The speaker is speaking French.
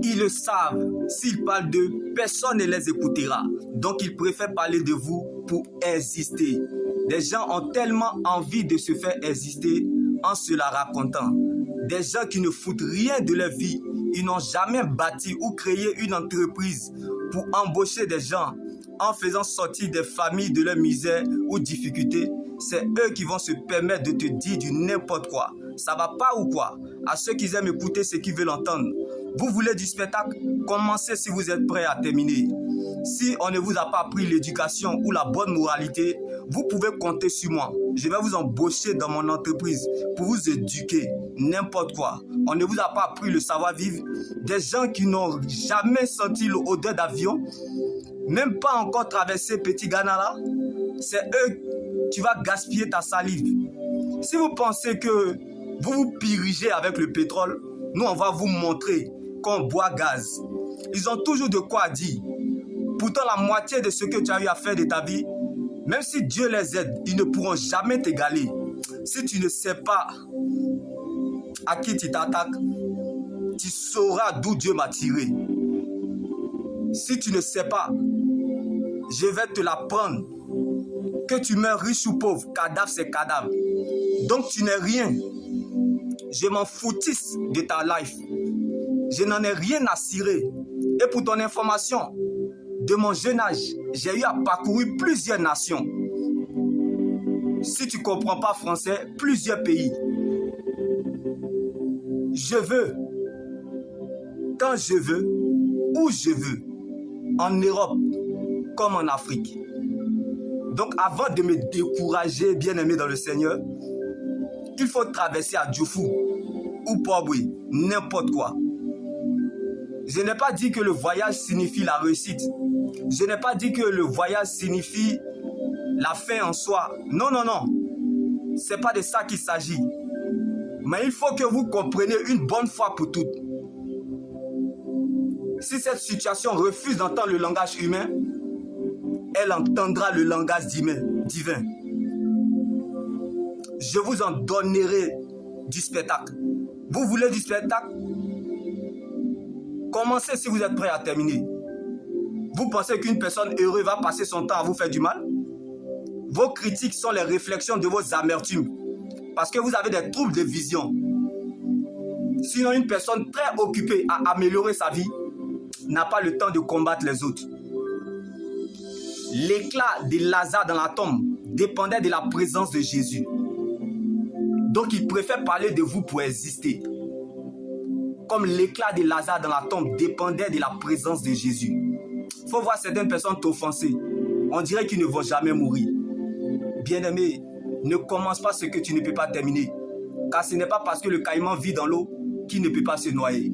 Ils le savent, s'ils parlent d'eux, personne ne les écoutera. Donc ils préfèrent parler de vous pour exister. Des gens ont tellement envie de se faire exister en se la racontant. Des gens qui ne foutent rien de leur vie. Ils n'ont jamais bâti ou créé une entreprise pour embaucher des gens en faisant sortir des familles de leur misère ou difficultés. C'est eux qui vont se permettre de te dire du n'importe quoi. Ça va pas ou quoi? À ceux qui aiment écouter ce qu'ils veulent entendre. Vous voulez du spectacle? Commencez si vous êtes prêts à terminer. Si on ne vous a pas appris l'éducation ou la bonne moralité, vous pouvez compter sur moi. Je vais vous embaucher dans mon entreprise pour vous éduquer. N'importe quoi. On ne vous a pas appris le savoir-vivre. Des gens qui n'ont jamais senti l'odeur d'avion, même pas encore traversé Petit Ghana là, c'est eux qui vont gaspiller ta salive. Si vous pensez que vous vous pirigez avec le pétrole, nous on va vous montrer qu'on boit gaz. Ils ont toujours de quoi dire. Pourtant la moitié de ce que tu as eu à faire de ta vie, même si Dieu les aide, ils ne pourront jamais t'égaler. Si tu ne sais pas à qui tu t'attaques, tu sauras d'où Dieu m'a tiré. Si tu ne sais pas, je vais te l'apprendre. Que tu meurs riche ou pauvre, cadavre c'est cadavre. Donc tu n'es rien. Je m'en foutisse de ta life. Je n'en ai rien à cirer. Et pour ton information, de mon jeune âge, j'ai eu à parcourir plusieurs nations. Si tu ne comprends pas français, plusieurs pays. Je veux, quand je veux, où je veux, en Europe comme en Afrique. Donc avant de me décourager, bien-aimé dans le Seigneur, il faut traverser à Djoufou ou Port-Boué, n'importe quoi. Je n'ai pas dit que le voyage signifie la réussite. Je n'ai pas dit que le voyage signifie la fin en soi. Non, non, non. Ce n'est pas de ça qu'il s'agit. Mais il faut que vous compreniez une bonne fois pour toutes. Si cette situation refuse d'entendre le langage humain, elle entendra le langage divin. Je vous en donnerai du spectacle. Vous voulez du spectacle? Commencez si vous êtes prêts à terminer. Vous pensez qu'une personne heureuse va passer son temps à vous faire du mal? Vos critiques sont les réflexions de vos amertumes. Parce que vous avez des troubles de vision. Sinon, une personne très occupée à améliorer sa vie n'a pas le temps de combattre les autres. L'éclat de Lazare dans la tombe dépendait de la présence de Jésus. Donc il préfère parler de vous pour exister. Comme l'éclat de Lazare dans la tombe dépendait de la présence de Jésus. Il faut voir certaines personnes t'offenser. On dirait qu'ils ne vont jamais mourir. Bien-aimé, ne commence pas ce que tu ne peux pas terminer. Car ce n'est pas parce que le caïman vit dans l'eau qu'il ne peut pas se noyer.